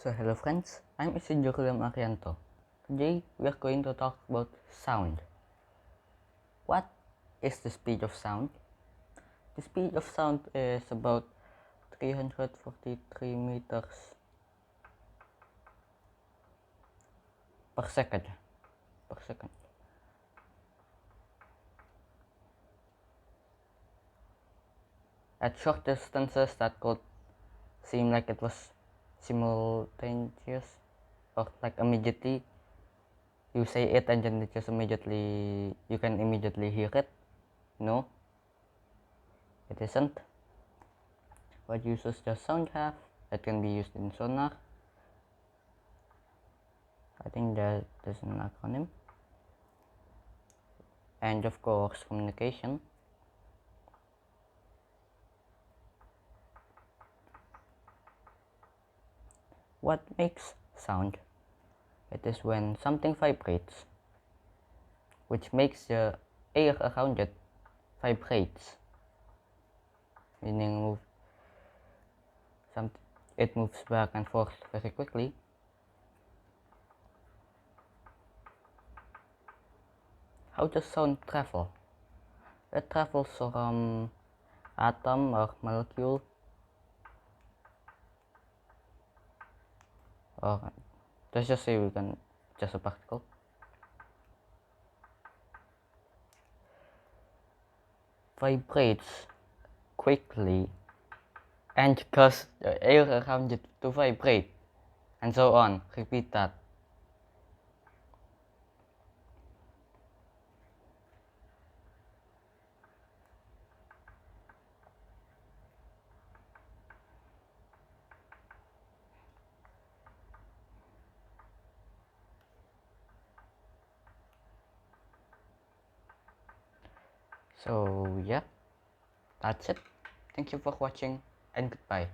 So hello friends, I'm Isidro Kulam Arianto. Today we are going to talk about sound. What is the speed of sound? The speed of sound is about 343 meters per second. At short distances that could seem like it was simultaneous or like immediately you say it and then it just immediately you can immediately hear it. No, it isn't. What uses does sound have that can be used in sonar? I think that is an acronym. And of course communication. What makes sound? It is when something vibrates, which makes the air around it vibrates, meaning it moves back and forth very quickly. How does sound travel? It travels from atom or molecule, or let's just say we can just a particle, vibrates quickly and cause the air around it to vibrate, and so on. Repeat that. So yeah, that's it. Thank you for watching and goodbye.